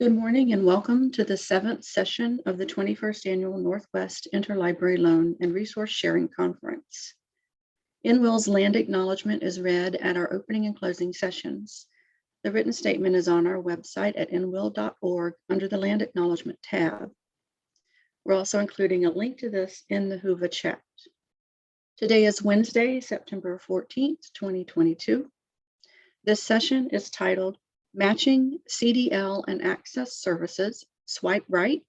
Good morning and welcome to the 7th session of the 21st Annual Northwest Interlibrary Loan and Resource Sharing Conference. NWIL's land acknowledgement is read at our opening and closing sessions. The written statement is on our website at NWIL.org under the Land Acknowledgement tab. We're also including a link to this in the Whova chat. Today is Wednesday, September 14th, 2022. This session is titled Matching CDL and Access Services, Swipe Right,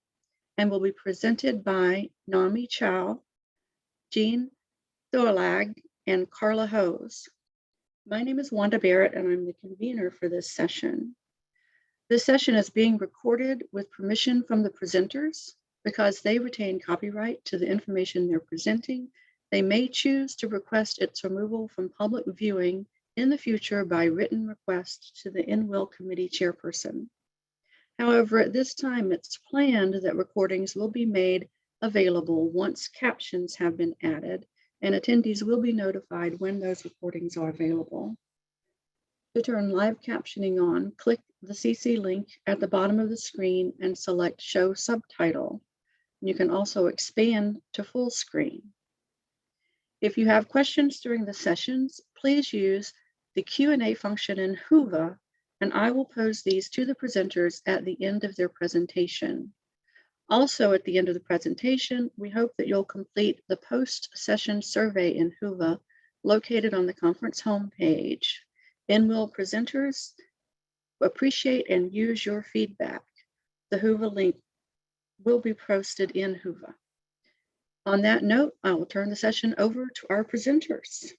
and will be presented by Naomi Chow, Jean Tholag, and Carla Hose. My name is Wanda Barrett, and I'm the convener for this session. This session is being recorded with permission from the presenters. Because they retain copyright to the information they're presenting, they may choose to request its removal from public viewing in the future by written request to the NWIL committee chairperson. However, at this time, it's planned that recordings will be made available once captions have been added, and attendees will be notified when those recordings are available. To turn live captioning on, click the CC link at the bottom of the screen and select Show Subtitle. You can also expand to full screen. If you have questions during the sessions, please use the Q&A function in Whova, and I will pose these to the presenters at the end of their presentation. Also, at the end of the presentation, we hope that you'll complete the post-session survey in Whova located on the conference homepage. NWIL presenters appreciate and use your feedback. The Whova link will be posted in Whova. On that note, I will turn the session over to our presenters.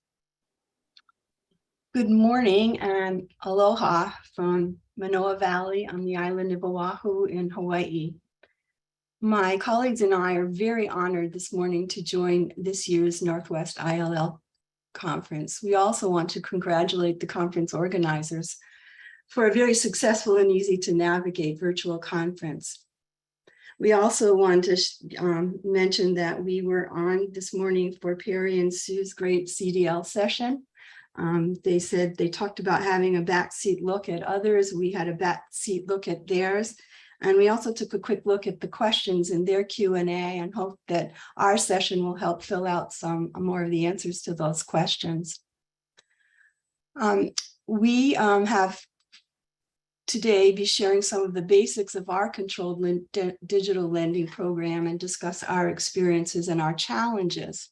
Good morning and aloha from Manoa Valley on the island of Oahu in Hawaii. My colleagues and I are very honored this morning to join this year's Northwest ILL conference. We also want to congratulate the conference organizers for a very successful and easy to navigate virtual conference. We also want to mention that we were on this morning for Perry and Sue's great CDL session. They said they talked about having a backseat look at others. We had a backseat look at theirs. And we also took a quick look at the questions in their Q&A and hope that our session will help fill out some more of the answers to those questions. We have today be sharing some of the basics of our controlled digital lending program and discuss our experiences and our challenges.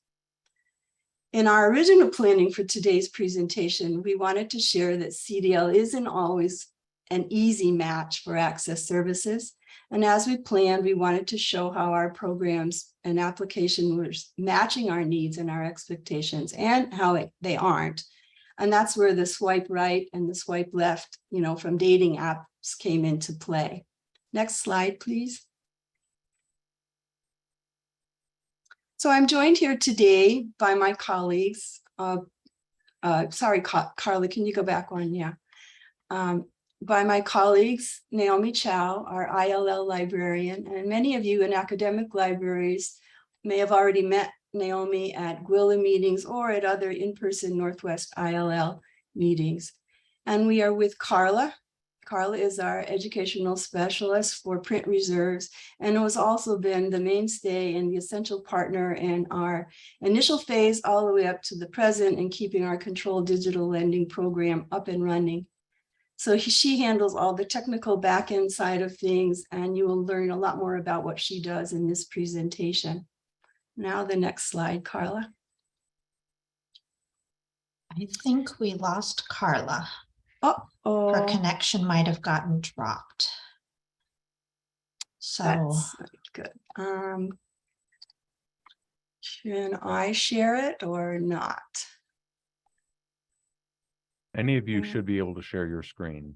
In our original planning for today's presentation, we wanted to share that CDL isn't always an easy match for access services. And as we planned, we wanted to show how our programs and application were matching our needs and our expectations and how they aren't. And that's where the swipe right and the swipe left, from dating apps came into play. Next slide, please. So I'm joined here today by my colleagues. Sorry, Carla, can you go back one? Yeah. By my colleagues, Naomi Chow, our ILL librarian, and many of you in academic libraries may have already met Naomi at NWILL meetings or at other in-person Northwest ILL meetings. And we are with Carla. Carla is our educational specialist for print reserves and has also been the mainstay and the essential partner in our initial phase all the way up to the present in keeping our controlled digital lending program up and running. So she handles all the technical back-end side of things, and you will learn a lot more about what she does in this presentation. Now the next slide, Carla. I think we lost Carla. Uh-oh. Her connection might have gotten dropped. So that's good. Can I share it or not? Any of you should be able to share your screen.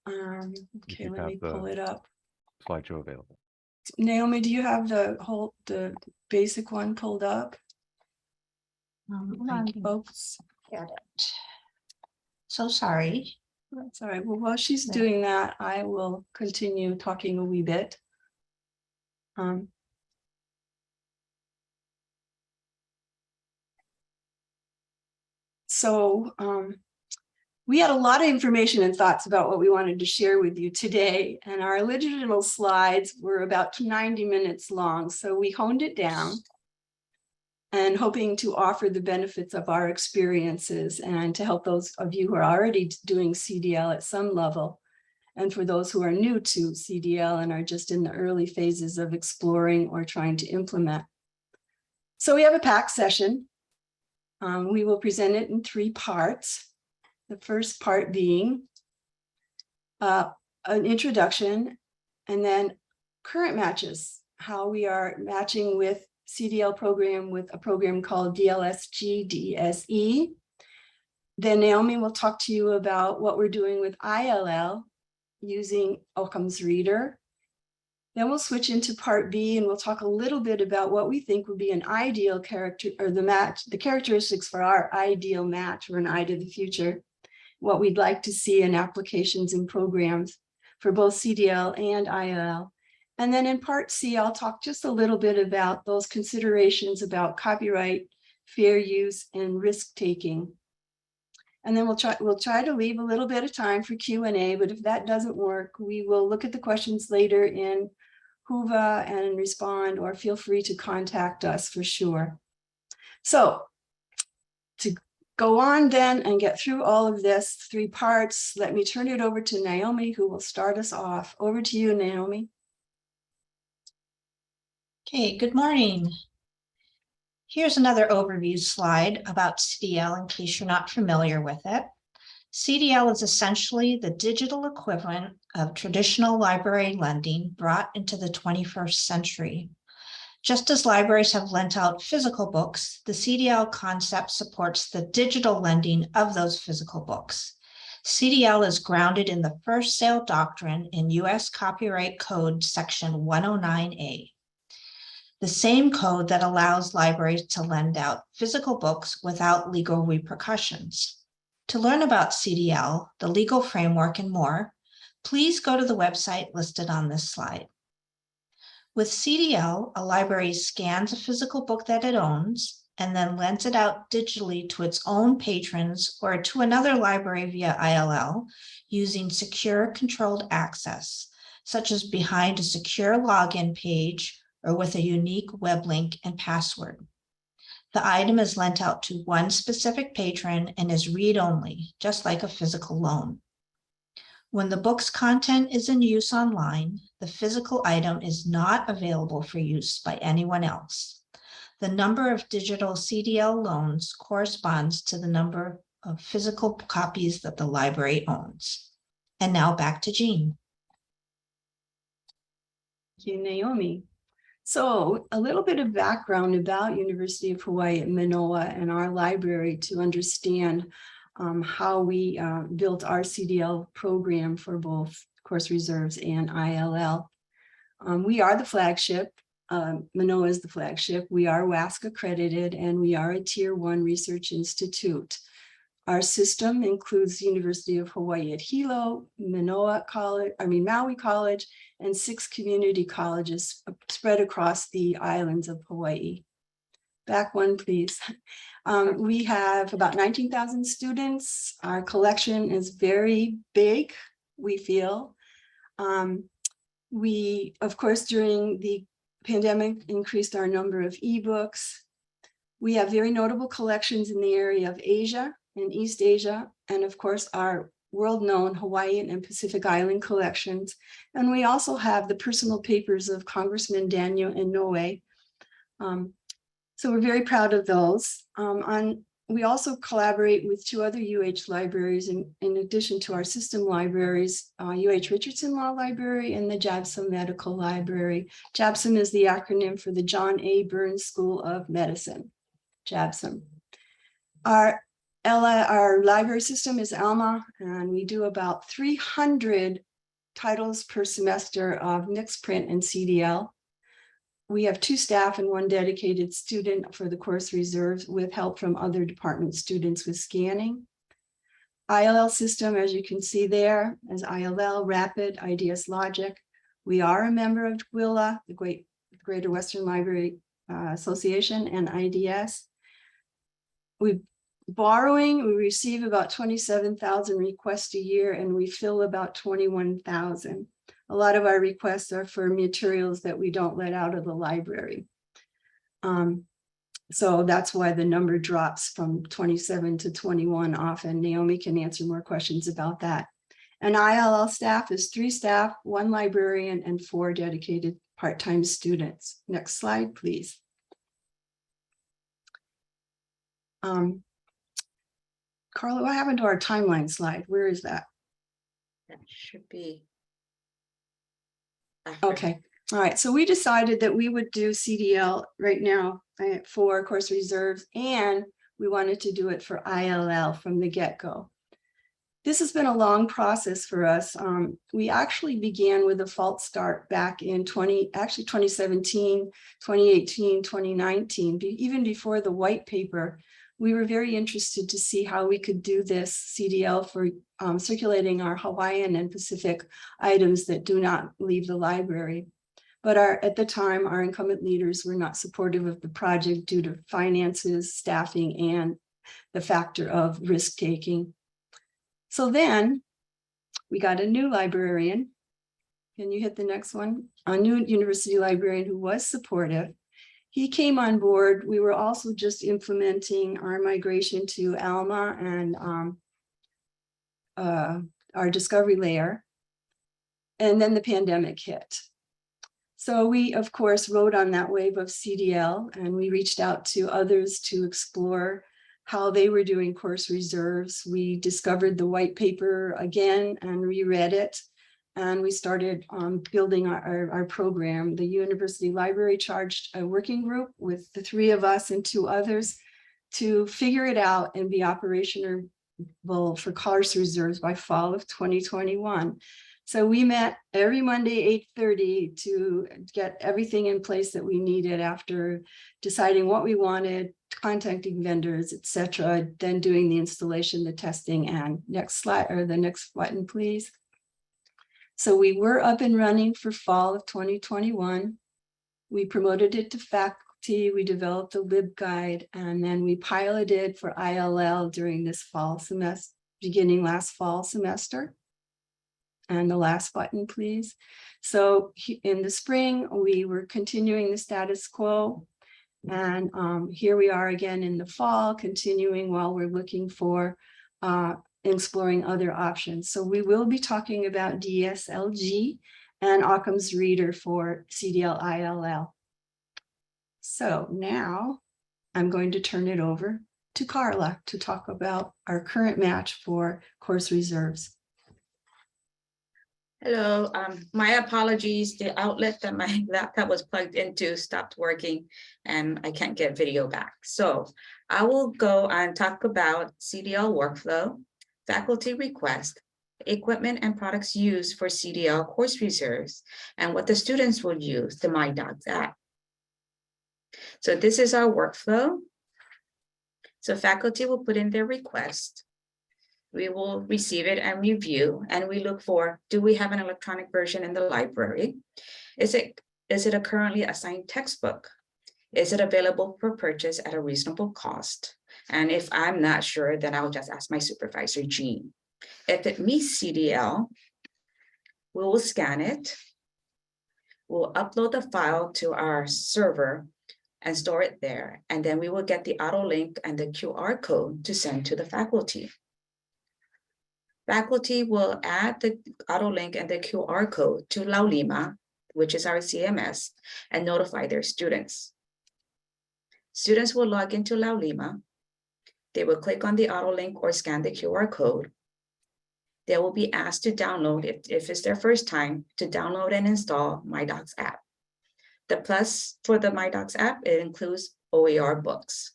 Okay, let me pull it up. Slideshow available. Naomi, do you have the basic one pulled up? folks get it. So sorry. That's all right. Well, while she's doing that, I will continue talking a wee bit. We had a lot of information and thoughts about what we wanted to share with you today, and our original slides were about 90 minutes long, so we honed it down and hoping to offer the benefits of our experiences and to help those of you who are already doing CDL at some level, and for those who are new to CDL and are just in the early phases of exploring or trying to implement. So we have a packed session. We will present it in 3 parts. The first part being an introduction, and then current matches, how we are matching with CDL program with a program called DLSG DSE. Then Naomi will talk to you about what we're doing with ILL using Occam's Reader. Then we'll switch into part B, and we'll talk a little bit about what we think would be an ideal character, or the characteristics for our ideal match or an eye to the future, what we'd like to see in applications and programs for both CDL and ILL. And then in part C, I'll talk just a little bit about those considerations about copyright, fair use, and risk taking. And then we'll try to leave a little bit of time for Q&A, but if that doesn't work, we will look at the questions later in Whova and respond, or feel free to contact us for sure. So to go on then and get through all of this 3 parts, let me turn it over to Naomi, who will start us off. Over to you, Naomi. Okay, good morning. Here's another overview slide about CDL in case you're not familiar with it. CDL is essentially the digital equivalent of traditional library lending brought into the 21st century. Just as libraries have lent out physical books, the CDL concept supports the digital lending of those physical books. CDL is grounded in the first sale doctrine in U.S. Copyright Code Section 109A. The same code that allows libraries to lend out physical books without legal repercussions. To learn about CDL, the legal framework, and more, please go to the website listed on this slide. With CDL, a library scans a physical book that it owns and then lends it out digitally to its own patrons or to another library via ILL using secure controlled access, such as behind a secure login page or with a unique web link and password. The item is lent out to one specific patron and is read-only, just like a physical loan. When the book's content is in use online, the physical item is not available for use by anyone else. The number of digital CDL loans corresponds to the number of physical copies that the library owns. And now back to Jean. Thank you, Naomi. So a little bit of background about University of Hawaii at Manoa and our library to understand how we built our CDL program for both course reserves and ILL. We are the flagship. Manoa is the flagship. We are WASC accredited, and we are a Tier 1 research institute. Our system includes University of Hawaii at Hilo, Maui College, and 6 community colleges spread across the islands of Hawaii. Back one, please. We have about 19,000 students. Our collection is very big, we feel. We, of course, during the pandemic, increased our number of ebooks. We have very notable collections in the area of Asia and East Asia, and of course, our world-known Hawaiian and Pacific Island collections. And we also have the personal papers of Congressman Daniel Inouye. So we're very proud of those. We also collaborate with 2 other UH libraries in addition to our system libraries, UH Richardson Law Library and the JABSOM Medical Library. JABSOM is the acronym for the John A. Burns School of Medicine, JABSOM. Our library system is ALMA, and we do about 300 titles per semester of mixed print and CDL. We have 2 staff and 1 dedicated student for the course reserves with help from other department students with scanning. ILL system, as you can see there, as ILL, Rapid, IDS Logic. We are a member of NWILL, the Greater Western Library Association, and IDS. Borrowing, we receive about 27,000 requests a year and we fill about 21,000. A lot of our requests are for materials that we don't let out of the library. So that's why the number drops from 27 to 21 often. Naomi can answer more questions about that. And ILL staff is 3 staff, 1 librarian, and 4 dedicated part-time students. Next slide, please. Carla, what happened to our timeline slide? Where is that? That should be. after. Okay, all right. So we decided that we would do CDL right now for course reserves, and we wanted to do it for ILL from the get-go. This has been a long process for us. We actually began with a false start back in 2017, 2018, 2019, even before the white paper. We were very interested to see how we could do this CDL for circulating our Hawaiian and Pacific items that do not leave the library. But at the time, our incumbent leaders were not supportive of the project due to finances, staffing, and the factor of risk-taking. So then we got a new librarian. Can you hit the next one? A new university librarian who was supportive. He came on board. We were also just implementing our migration to ALMA and our discovery layer. And then the pandemic hit. So we, of course, rode on that wave of CDL, and we reached out to others to explore how they were doing course reserves. We discovered the white paper again and reread it. And we started building our program. The university library charged a working group with the 3 of us and 2 others to figure it out and be operational for course reserves by fall of 2021. So we met every Monday, 8:30 to get everything in place that we needed after deciding what we wanted, contacting vendors, etc., then doing the installation, the testing, and next slide, or the next button, please. So we were up and running for fall of 2021. We promoted it to faculty, we developed a LibGuide, and then we piloted for ILL during this fall semester, beginning last fall semester. And the last button, please. So in the spring, we were continuing the status quo. And here we are again in the fall, continuing while we're looking for exploring other options. So we will be talking about DSLG and Occam's Reader for CDL ILL. So now I'm going to turn it over to Carla to talk about our current match for course reserves. Hello, my apologies. The outlet that my laptop was plugged into stopped working and I can't get video back. So I will go and talk about CDL workflow, faculty request, equipment and products used for CDL course reserves, and what the students will use, the MyDocs app. So this is our workflow. So faculty will put in their request. We will receive it and review, and we look for, do we have an electronic version in the library? Is it a currently assigned textbook? Is it available for purchase at a reasonable cost? And if I'm not sure, then I'll just ask my supervisor, Jean. If it meets CDL, we will scan it. We'll upload the file to our server and store it there. And then we will get the auto link and the QR code to send to the faculty. Faculty will add the auto link and the QR code to Laulima, which is our CMS, and notify their students. Students will log into Laulima. They will click on the auto link or scan the QR code. They will be asked to download, if it's their first time, to download and install MyDocs app. The plus for the MyDocs app, it includes OER books.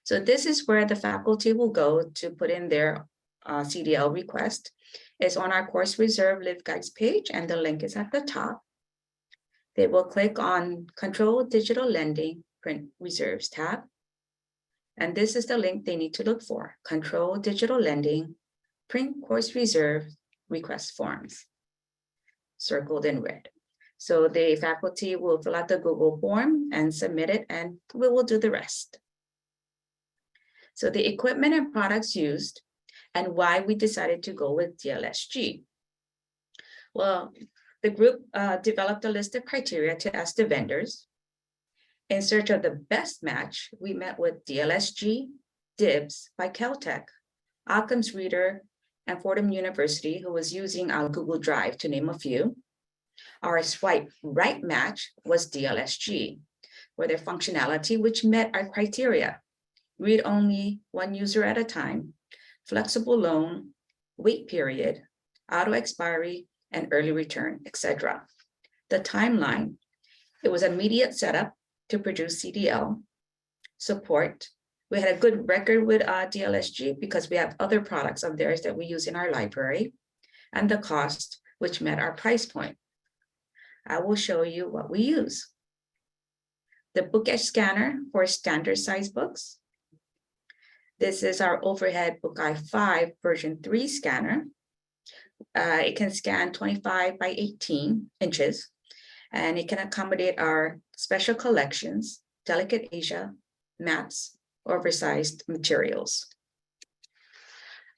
So this is where the faculty will go to put in their CDL request. It's on our course reserve LibGuides page, and the link is at the top. They will click on Control Digital Lending Print Reserves tab. And this is the link they need to look for, Control Digital Lending Print Course Reserve Request Forms, circled in red. So the faculty will fill out the Google form and submit it, and we will do the rest. So the equipment and products used and why we decided to go with DLSG. Well, the group developed a list of criteria to ask the vendors. In search of the best match, we met with DLSG, DIBS by Caltech, Occam's Reader, and Fordham University, who was using our Google Drive, to name a few. Our swipe right match was DLSG, for their functionality, which met our criteria: read only, one user at a time, flexible loan, wait period, auto expiry, and early return, etc. The timeline, it was immediate setup to produce CDL. Support, we had a good record with DLSG because we have other products of theirs that we use in our library. And the cost, which met our price point. I will show you what we use. The book edge scanner for standard size books. This is our overhead Book i5 version 3 scanner. It can scan 25 by 18 inches, and it can accommodate our special collections, delicate Asia, maps, oversized materials.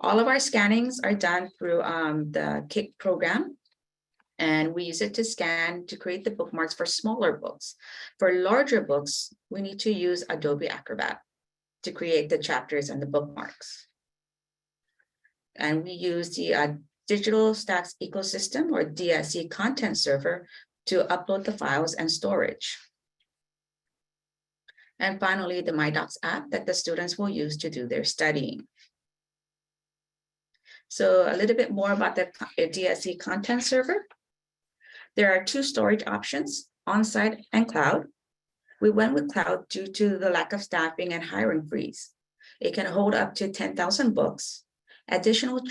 All of our scannings are done through the KIC program, and we use it to scan to create the bookmarks for smaller books. For larger books, we need to use Adobe Acrobat to create the chapters and the bookmarks. And we use the Digital Stacks Ecosystem, or DSE content server, to upload the files and storage. And finally, the MyDocs app that the students will use to do their studying. So a little bit more about the DSE content server. There are 2 storage options, on-site and cloud. We went with cloud due to the lack of staffing and hiring freeze. It can hold up to 10,000 books. Additional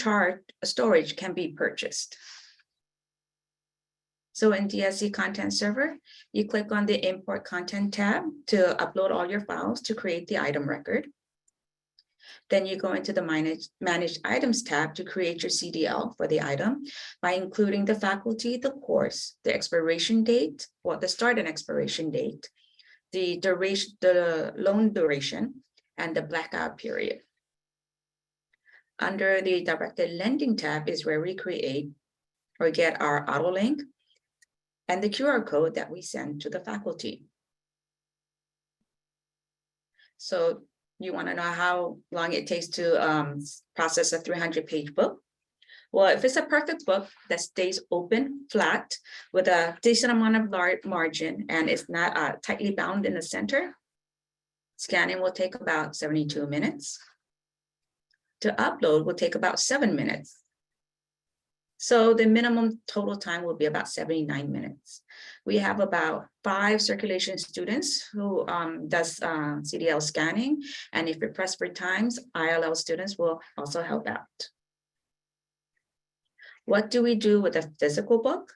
storage can be purchased. So in DSE Content Server, you click on the Import Content tab to upload all your files to create the item record. Then you go into the Manage Items tab to create your CDL for the item by including the faculty, the course, the expiration date, or the start and expiration date, the duration, the loan duration, and the blackout period. Under the Directed Lending tab is where we create or get our auto link and the QR code that we send to the faculty. So you want to know how long it takes to process a 300-page book? Well, if it's a perfect book that stays open, flat, with a decent amount of large margin, and it's not tightly bound in the center, scanning will take about 72 minutes. To upload will take about 7 minutes. So the minimum total time will be about 79 minutes. We have about 5 circulation students who does CDL scanning. And if you're pressed for times, ILL students will also help out. What do we do with a physical book?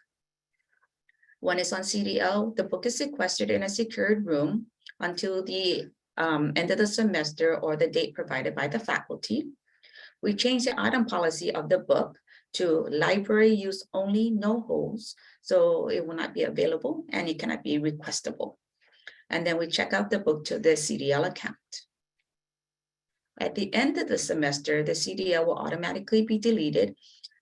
When it's on CDL, the book is sequestered in a secured room until the end of the semester or the date provided by the faculty. We change the item policy of the book to library use only, no holds, so it will not be available and it cannot be requestable. And then we check out the book to the CDL account. At the end of the semester, the CDL will automatically be deleted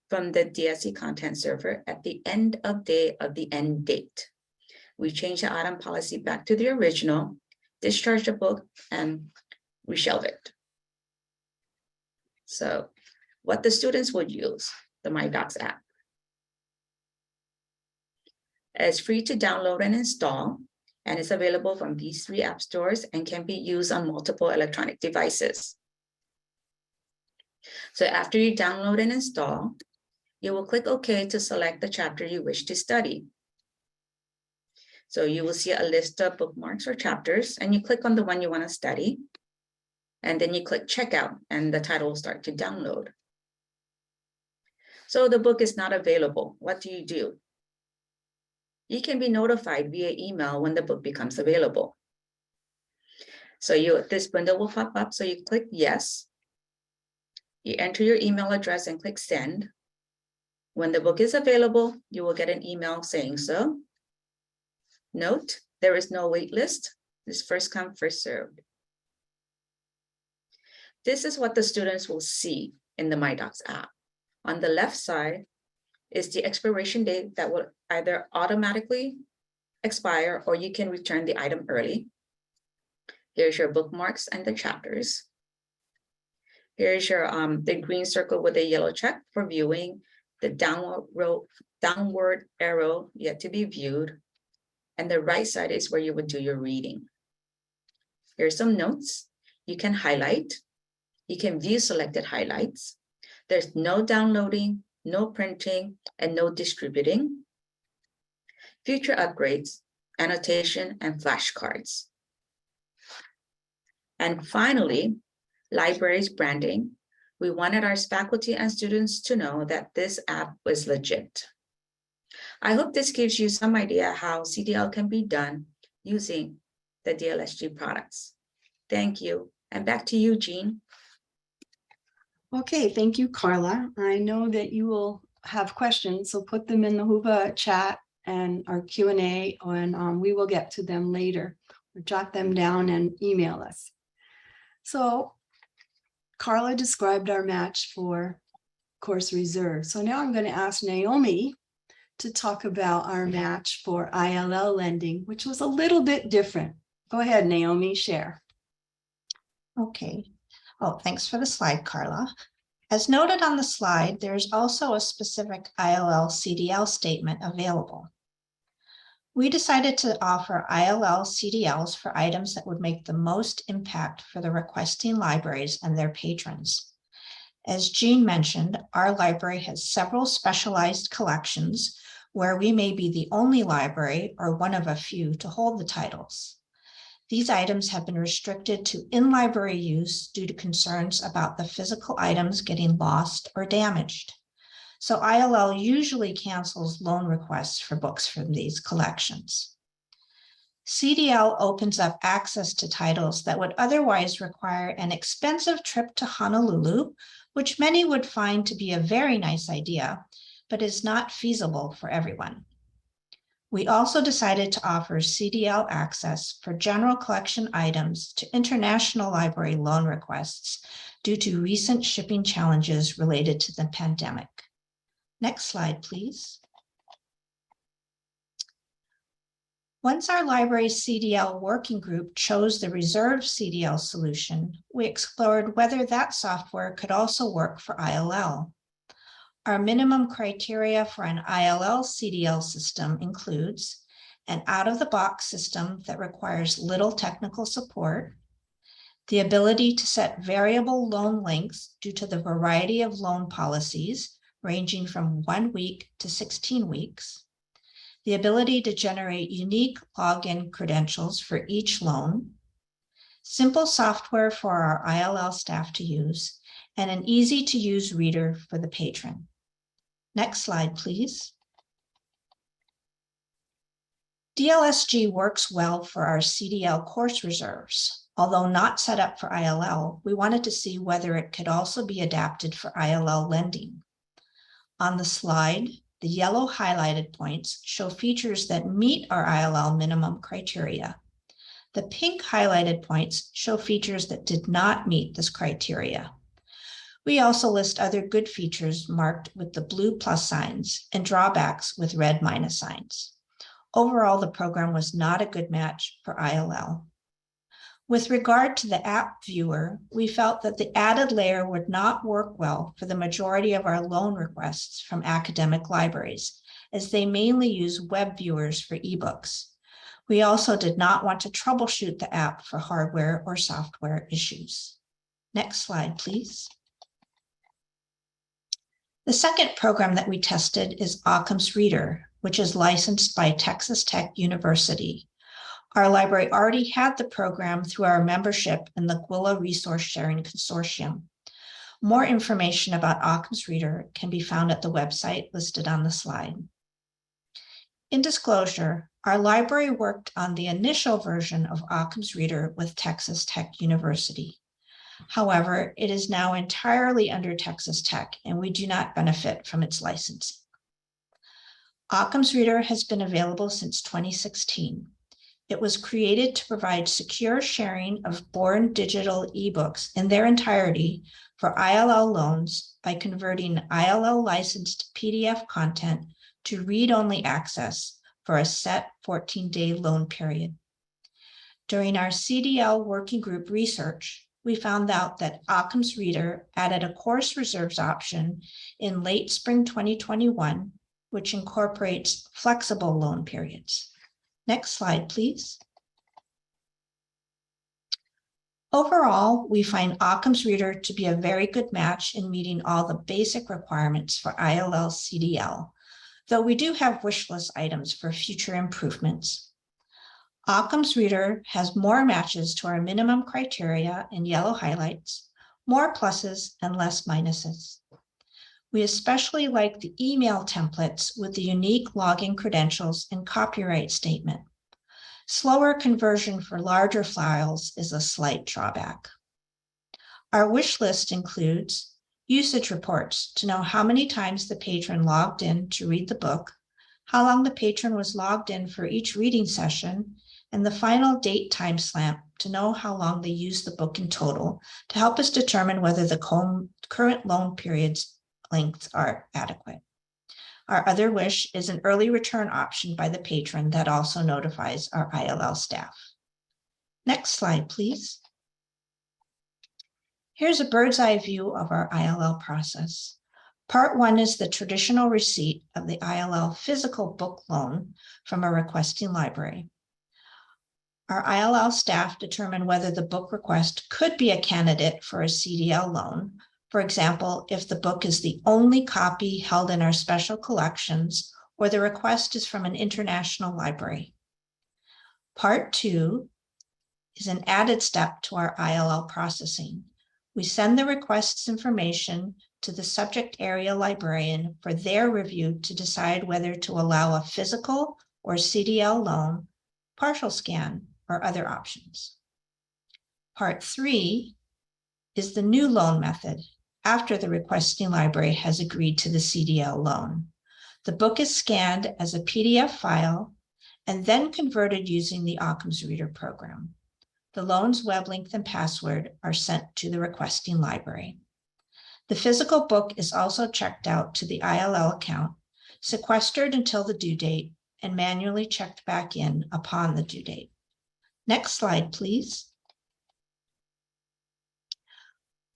from the DSE content server at the end of day of the end date. We change the item policy back to the original, discharge the book, and reshelve it. So what the students would use, the MyDocs app. It's free to download and install, and it's available from these 3 app stores and can be used on multiple electronic devices. So after you download and install, you will click OK to select the chapter you wish to study. So you will see a list of bookmarks or chapters, and you click on the one you want to study. And then you click checkout and the title will start to download. So the book is not available. What do? You can be notified via email when the book becomes available. So this window will pop up. So you click yes. You enter your email address and click send. When the book is available, you will get an email saying so. Note, there is no wait list. This first come, first served. This is what the students will see in the MyDocs app. On the left side is the expiration date that will either automatically expire or you can return the item early. Here's your bookmarks and the chapters. Here's your the green circle with a yellow check for viewing, the downward arrow yet to be viewed, and the right side is where you would do your reading. Here's some notes. You can highlight. You can view selected highlights. There's no downloading, no printing, and no distributing. Future upgrades, annotation, and flashcards. And finally, libraries branding. We wanted our faculty and students to know that this app was legit. I hope this gives you some idea how CDL can be done using the DLSG products. Thank you. And back to you, Jean. Okay, thank you, Carla. I know that you will have questions, so put them in the Whova chat and our Q&A, and we will get to them later. Or jot them down and email us. So Carla described our match for course reserve. So now I'm going to ask Naomi to talk about our match for ILL lending, which was a little bit different. Go ahead, Naomi, share. Okay. Oh, thanks for the slide, Carla. As noted on the slide, there's also a specific ILL CDL statement available. We decided to offer ILL CDLs for items that would make the most impact for the requesting libraries and their patrons. As Jean mentioned, our library has several specialized collections where we may be the only library or one of a few to hold the titles. These items have been restricted to in-library use due to concerns about the physical items getting lost or damaged. So ILL usually cancels loan requests for books from these collections. CDL opens up access to titles that would otherwise require an expensive trip to Honolulu, which many would find to be a very nice idea, but is not feasible for everyone. We also decided to offer CDL access for general collection items to international library loan requests due to recent shipping challenges related to the pandemic. Next slide, please. Once our library's CDL working group chose the reserved CDL solution, we explored whether that software could also work for ILL. Our minimum criteria for an ILL CDL system includes an out-of-the-box system that requires little technical support, the ability to set variable loan lengths due to the variety of loan policies ranging from 1 week to 16 weeks, the ability to generate unique login credentials for each loan, simple software for our ILL staff to use, and an easy-to-use reader for the patron. Next slide, please. DLSG works well for our CDL course reserves. Although not set up for ILL, we wanted to see whether it could also be adapted for ILL lending. On the slide, the yellow highlighted points show features that meet our ILL minimum criteria. The pink highlighted points show features that did not meet this criteria. We also list other good features marked with the blue plus signs and drawbacks with red minus signs. Overall, the program was not a good match for ILL. With regard to the app viewer, we felt that the added layer would not work well for the majority of our loan requests from academic libraries, as they mainly use web viewers for ebooks. We also did not want to troubleshoot the app for hardware or software issues. Next slide, please. The second program that we tested is Occam's Reader, which is licensed by Texas Tech University. Our library already had the program through our membership in the NWILL Resource Sharing Consortium. More information about Occam's Reader can be found at the website listed on the slide. In disclosure, our library worked on the initial version of Occam's Reader with Texas Tech University. However, it is now entirely under Texas Tech, and we do not benefit from its licensing. Occam's Reader has been available since 2016. It was created to provide secure sharing of born digital ebooks in their entirety for ILL loans by converting ILL licensed PDF content to read-only access for a set 14-day loan period. During our CDL working group research, we found out that Occam's Reader added a course reserves option in late spring 2021, which incorporates flexible loan periods. Next slide, please. Overall, we find Occam's Reader to be a very good match in meeting all the basic requirements for ILL CDL, though we do have wish list items for future improvements. Occam's Reader has more matches to our minimum criteria in yellow highlights, more pluses and less minuses. We especially like the email templates with the unique login credentials and copyright statement. Slower conversion for larger files is a slight drawback. Our wish list includes usage reports to know how many times the patron logged in to read the book, how long the patron was logged in for each reading session, and the final date timestamp to know how long they used the book in total to help us determine whether the current loan period's lengths are adequate. Our other wish is an early return option by the patron that also notifies our ILL staff. Next slide, please. Here's a bird's eye view of our ILL process. Part 1 is the traditional receipt of the ILL physical book loan from a requesting library. Our ILL staff determine whether the book request could be a candidate for a CDL loan. For example, if the book is the only copy held in our special collections or the request is from an international library. Part 2 is an added step to our ILL processing. We send the request's information to the subject area librarian for their review to decide whether to allow a physical or CDL loan, partial scan, or other options. Part 3 is the new loan method after the requesting library has agreed to the CDL loan. The book is scanned as a PDF file and then converted using the Occam's Reader program. The loan's web link and password are sent to the requesting library. The physical book is also checked out to the ILL account, sequestered until the due date, and manually checked back in upon the due date. Next slide, please.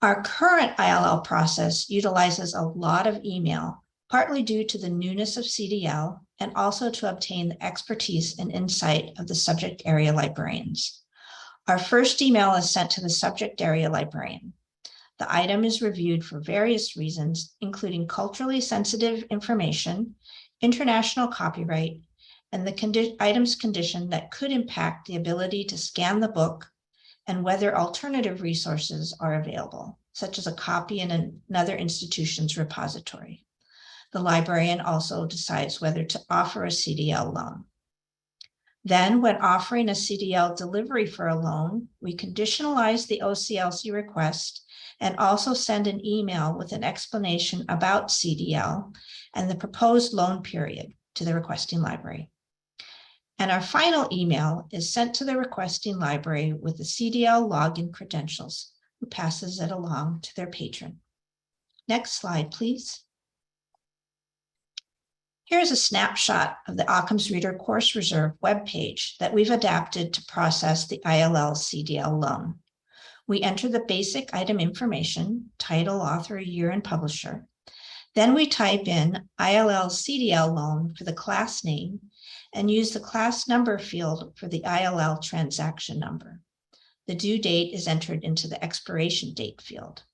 Our current ILL process utilizes a lot of email, partly due to the newness of CDL and also to obtain the expertise and insight of the subject area librarians. Our first email is sent to the subject area librarian. The item is reviewed for various reasons, including culturally sensitive information, international copyright, and the item's condition that could impact the ability to scan the book and whether alternative resources are available, such as a copy in another institution's repository. The librarian also decides whether to offer a CDL loan. Then, when offering a CDL delivery for a loan, we conditionalize the OCLC request and also send an email with an explanation about CDL and the proposed loan period to the requesting library. And our final email is sent to the requesting library with the CDL login credentials, who passes it along to their patron. Next slide, please. Here's a snapshot of the Occam's Reader Course Reserve webpage that we've adapted to process the ILL CDL loan. We enter the basic item information, title, author, year, and publisher. Then we type in ILL CDL loan for the class name and use the class number field for the ILL transaction number. The due date is entered into the expiration date field.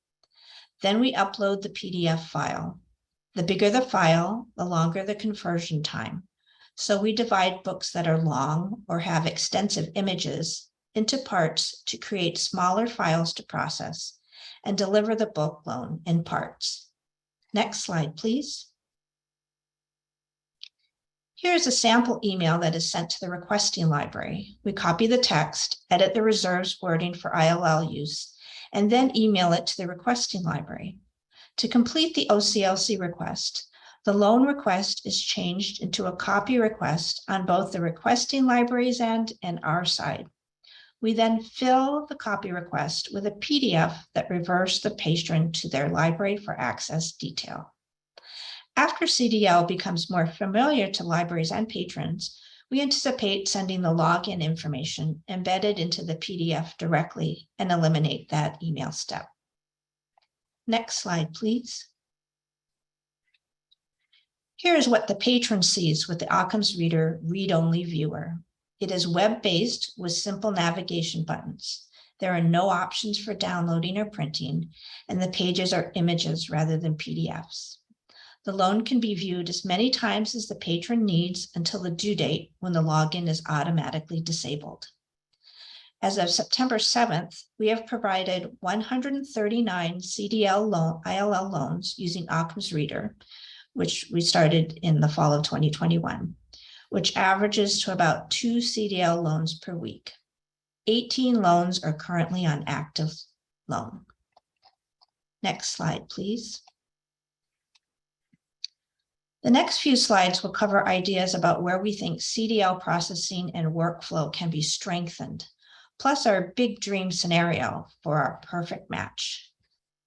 Then we upload the PDF file. The bigger the file, the longer the conversion time. So we divide books that are long or have extensive images into parts to create smaller files to process and deliver the book loan in parts. Next slide, please. Here's a sample email that is sent to the requesting library. We copy the text, edit the reserves wording for ILL use, and then email it to the requesting library. To complete the OCLC request, The loan request is changed into a copy request on both the requesting library's end and our side. We then fill the copy request with a PDF that refers the patron to their library for access detail. After CDL becomes more familiar to libraries and patrons, we anticipate sending the login information embedded into the PDF directly and eliminate that email step. Next slide, please. Here is what the patron sees with the Occam's Reader read-only viewer. It is web-based with simple navigation buttons. There are no options for downloading or printing, and the pages are images rather than PDFs. The loan can be viewed as many times as the patron needs until the due date, when the login is automatically disabled. As of September 7th, we have provided 139 CDL ILL loans using Occam's Reader, which we started in the fall of 2021, which averages to about 2 CDL loans per week. 18 loans are currently on active loan. Next slide, please. The next few slides will cover ideas about where we think CDL processing and workflow can be strengthened, plus our big dream scenario for our perfect match.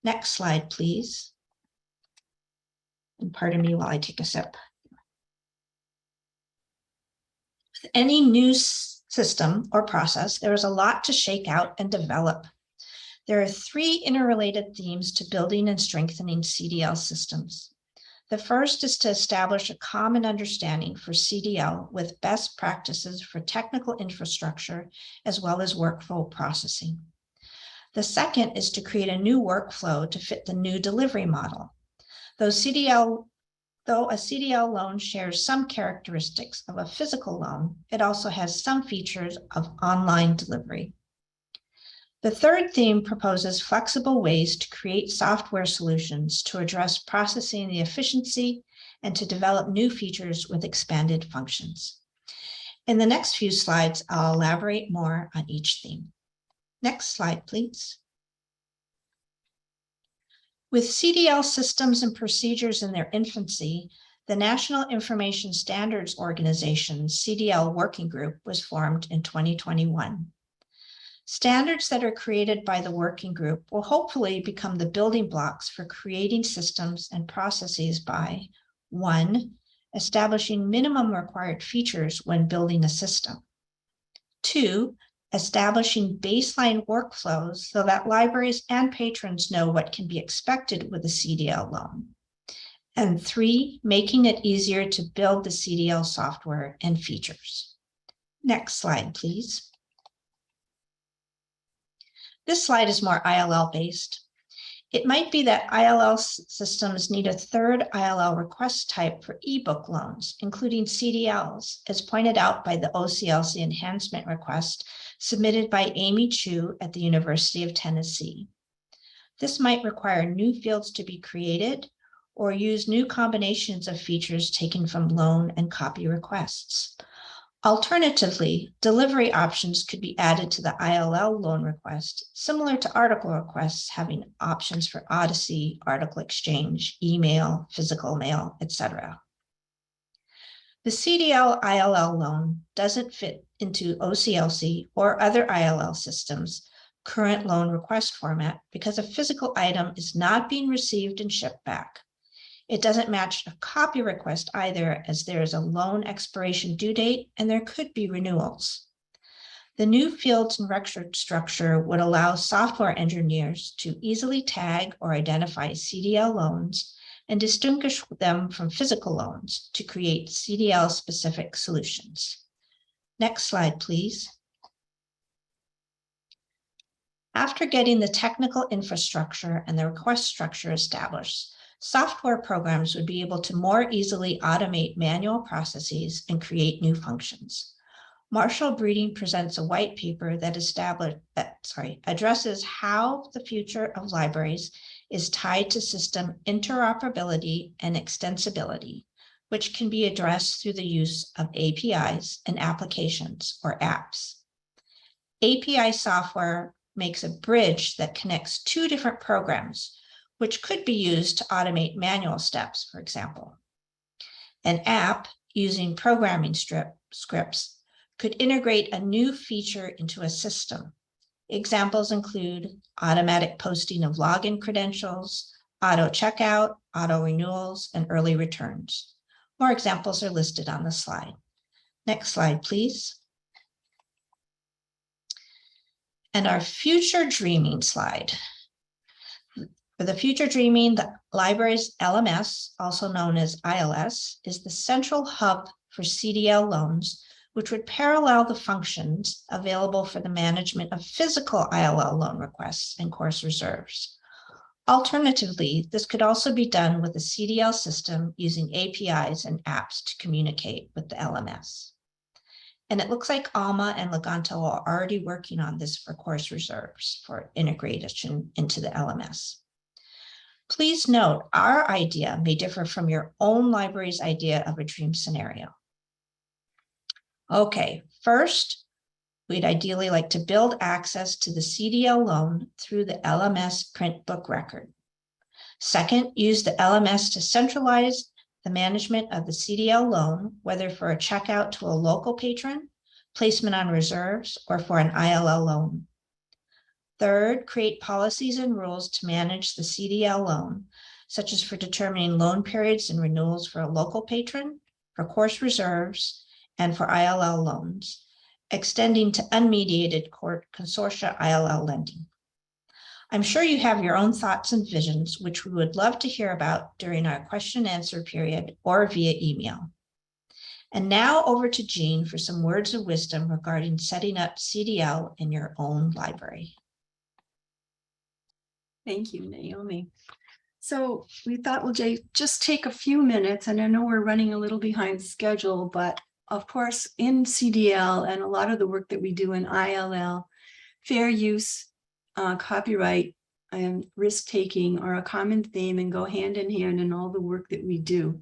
Next slide, please. And pardon me while I take a sip. With any new system or process, there is a lot to shake out and develop. There are 3 interrelated themes to building and strengthening CDL systems. The first is to establish a common understanding for CDL with best practices for technical infrastructure as well as workflow processing. The second is to create a new workflow to fit the new delivery model. Though a CDL loan shares some characteristics of a physical loan, it also has some features of online delivery. The third theme proposes flexible ways to create software solutions to address processing the efficiency and to develop new features with expanded functions. In the next few slides, I'll elaborate more on each theme. Next slide, please. With CDL systems and procedures in their infancy, the National Information Standards Organization CDL Working Group was formed in 2021. Standards that are created by the working group will hopefully become the building blocks for creating systems and processes by 1, establishing minimum required features when building a system. 2, establishing baseline workflows so that libraries and patrons know what can be expected with a CDL loan. And 3, making it easier to build the CDL software and features. Next slide, please. This slide is more ILL based. It might be that ILL systems need a third ILL request type for ebook loans, including CDLs, as pointed out by the OCLC enhancement request submitted by Amy Chu at the University of Tennessee. This might require new fields to be created or use new combinations of features taken from loan and copy requests. Alternatively, delivery options could be added to the ILL loan request, similar to article requests having options for Odyssey, article exchange, email, physical mail, etc. The CDL ILL loan doesn't fit into OCLC or other ILL systems' current loan request format because a physical item is not being received and shipped back. It doesn't match a copy request either, as there is a loan expiration due date and there could be renewals. The new fields and record structure would allow software engineers to easily tag or identify CDL loans and distinguish them from physical loans to create CDL-specific solutions. Next slide, please. After getting the technical infrastructure and the request structure established, software programs would be able to more easily automate manual processes and create new functions. Marshall Breeding presents a white paper that addresses how the future of libraries is tied to system interoperability and extensibility, which can be addressed through the use of APIs and applications or apps. API software makes a bridge that connects 2 different programs, which could be used to automate manual steps, for example. An app using programming scripts could integrate a new feature into a system. Examples include automatic posting of login credentials, auto checkout, auto renewals, and early returns. More examples are listed on the slide. Next slide, please. And our future dreaming slide. For the future dreaming, the library's LMS, also known as ILS, is the central hub for CDL loans, which would parallel the functions available for the management of physical ILL loan requests and course reserves. Alternatively, this could also be done with the CDL system using APIs and apps to communicate with the LMS. And it looks like Alma and Leganto are already working on this for course reserves for integration into the LMS. Please note, our idea may differ from your own library's idea of a dream scenario. Okay, first, we'd ideally like to build access to the CDL loan through the LMS print book record. Second, use the LMS to centralize the management of the CDL loan, whether for a checkout to a local patron, placement on reserves, or for an ILL loan. Third, create policies and rules to manage the CDL loan, such as for determining loan periods and renewals for a local patron, for course reserves, and for ILL loans, extending to unmediated court consortia ILL lending. I'm sure you have your own thoughts and visions, which we would love to hear about during our question and answer period or via email. And now over to Jean for some words of wisdom regarding setting up CDL in your own library. Thank you, Naomi. So we thought we'll just take a few minutes, and I know we're running a little behind schedule, but of course, in CDL and a lot of the work that we do in ILL, fair use, copyright, and risk-taking are a common theme and go hand in hand in all the work that we do.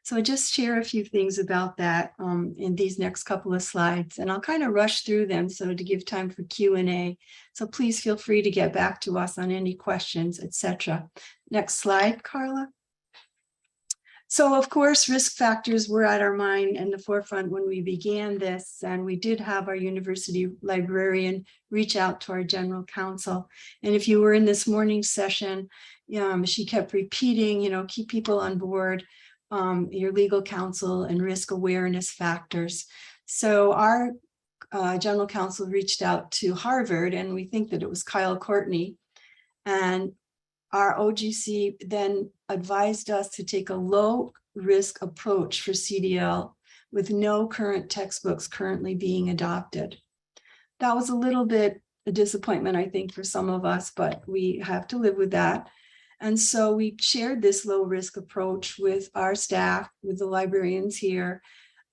So I just share a few things about that in these next couple of slides, and I'll kind of rush through them so to give time for Q&A. So please feel free to get back to us on any questions, etc. Next slide, Carla. So of course, risk factors were at our mind and the forefront when we began this, and we did have our university librarian reach out to our general counsel. And if you were in this morning's session, she kept repeating, keep people on board, your legal counsel and risk awareness factors. So our general counsel reached out to Harvard, and we think that it was Kyle Courtney, and our OGC then advised us to take a low risk approach for CDL with no current textbooks currently being adopted. That was a little bit a disappointment, I think, for some of us, but we have to live with that. And so we shared this low risk approach with our staff, with the librarians here,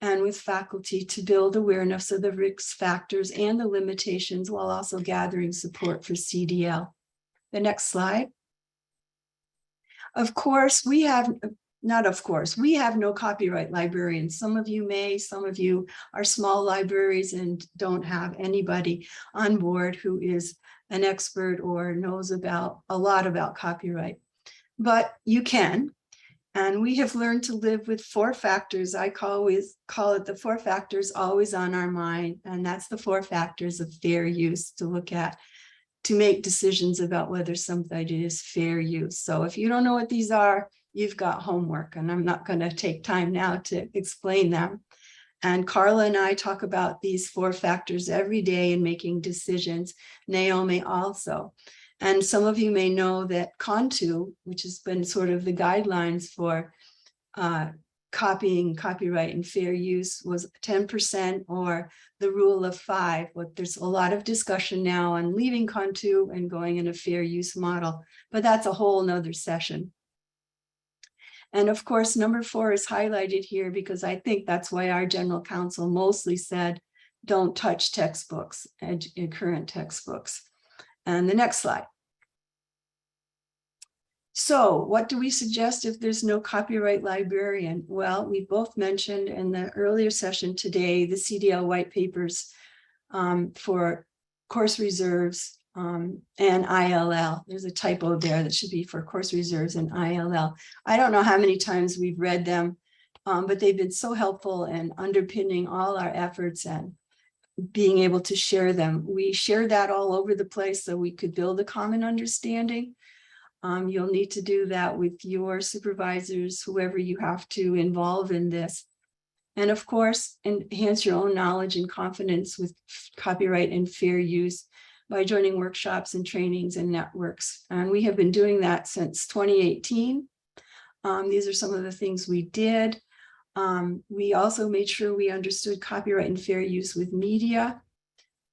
and with faculty to build awareness of the risk factors and the limitations while also gathering support for CDL. The next slide. Of course, we have no copyright librarians. Some of you may, some of you are small libraries and don't have anybody on board who is an expert or knows a lot about copyright, but you can. And we have learned to live with 4 factors. I always call it the 4 factors always on our mind. And that's the 4 factors of fair use to look at, to make decisions about whether something is fair use. So if you don't know what these are, you've got homework, and I'm not going to take time now to explain them. And Carla and I talk about these 4 factors every day in making decisions. Naomi also. And some of you may know that CON2, which has been sort of the guidelines for copying, copyright, and fair use, was 10% or the rule of 5. But there's a lot of discussion now on leaving CON2 and going in a fair use model, but that's a whole nother session. And of course, number 4 is highlighted here because I think that's why our general counsel mostly said, don't touch textbooks and current textbooks. And the next slide. So what do we suggest if there's no copyright librarian? Well, we both mentioned in the earlier session today, the CDL white papers for course reserves and ILL. There's a typo there that should be for course reserves and ILL. I don't know how many times we've read them but they've been so helpful and underpinning all our efforts and being able to share them. We shared that all over the place so we could build a common understanding. You'll need to do that with your supervisors, whoever you have to involve in this. And of course, enhance your own knowledge and confidence with copyright and fair use by joining workshops and trainings and networks. And we have been doing that since 2018. These are some of the things we did. We also made sure we understood copyright and fair use with media.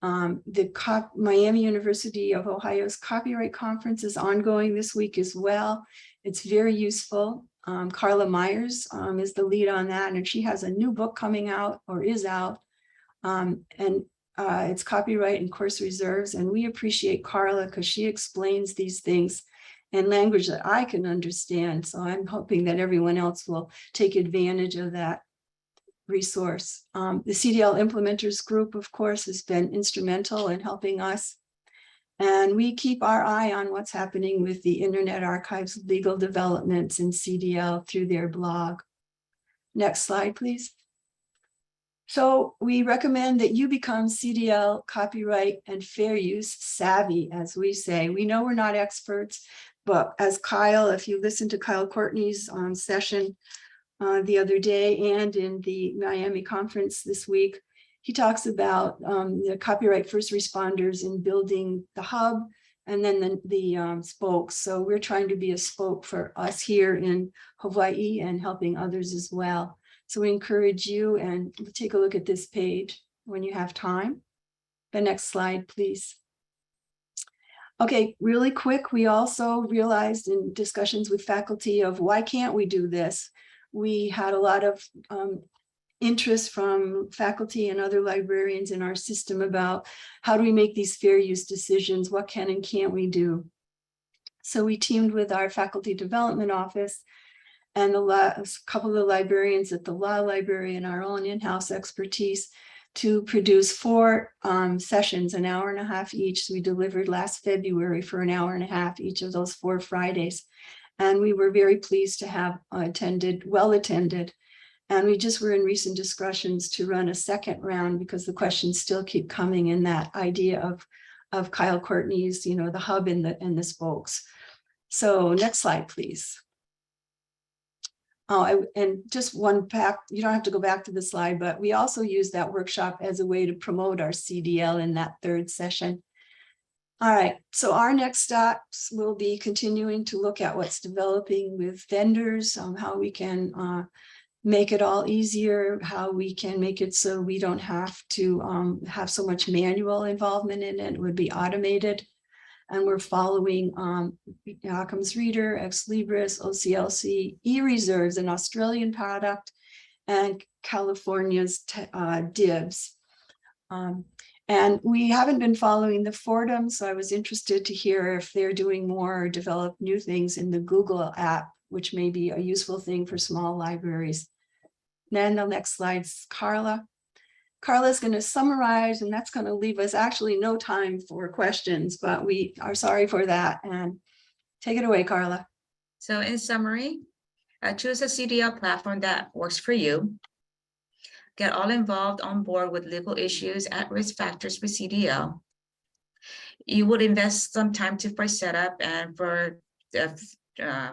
The Miami University of Ohio's copyright conference is ongoing this week as well. It's very useful. Carla Myers is the lead on that, and she has a new book coming out or is out. It's copyright and course reserves. And we appreciate Carla because she explains these things in language that I can understand. So I'm hoping that everyone else will take advantage of that resource. The CDL implementers group, of course, has been instrumental in helping us. And we keep our eye on what's happening with the Internet Archive's legal developments in CDL through their blog. Next slide, please. So we recommend that you become CDL copyright and fair use savvy, as we say. We know we're not experts, but as Kyle, if you listen to Kyle Courtney's session the other day and in the Miami conference this week, he talks about the copyright first responders in building the hub and then the spokes. So we're trying to be a spoke for us here in Hawaii and helping others as well. So we encourage you, and take a look at this page when you have time. The next slide, please. Okay, really quick, we also realized in discussions with faculty of why can't we do this? We had a lot of interest from faculty and other librarians in our system about how do we make these fair use decisions? What can and can't we do? So we teamed with our faculty development office and a couple of the librarians at the law library and our own in-house expertise to produce 4 sessions, an hour and a half each. So we delivered last February for an hour and a half each of those 4 Fridays. And we were very pleased to have well attended. And we just were in recent discussions to run a second round because the questions still keep coming in that idea of Kyle Courtney's, the hub and the spokes. So next slide, please. Oh, and just one back, you don't have to go back to the slide, but we also use that workshop as a way to promote our CDL in that 3rd session. All right, so our next steps will be continuing to look at what's developing with vendors, how we can make it all easier, how we can make it so we don't have to have so much manual involvement in it. It would be automated. And we're following Occam's Reader, Ex Libris, OCLC, eReserves, an Australian product, and California's DIBS. And we haven't been following the Fordham, so I was interested to hear if they're doing more or develop new things in the Google app, which may be a useful thing for small libraries. Then the next slide's Carla. Carla's going to summarize, and that's going to leave us actually no time for questions, but we are sorry for that. And take it away, Carla. So in summary, choose a CDL platform that works for you. Get all involved on board with legal issues, at-risk factors with CDL. You would invest some time for setup and for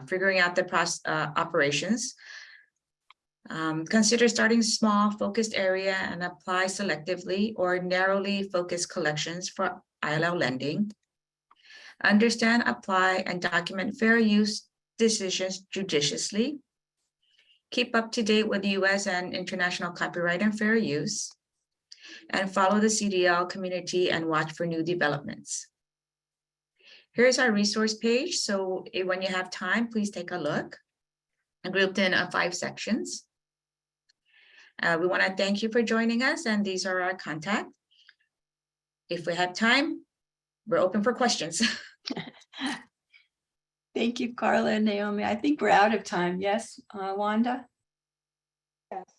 figuring out the operations. Consider starting small, focused area and apply selectively or narrowly focused collections for ILL lending. Understand, apply, and document fair use decisions judiciously. Keep up to date with U.S. and international copyright and fair use. And follow the CDL community and watch for new developments. Here's our resource page. So when you have time, please take a look. I grouped in 5 sections. We want to thank you for joining us, and these are our contacts. If we have time, we're open for questions. Thank you, Carla and Naomi. I think we're out of time. Yes, Wanda? Yes.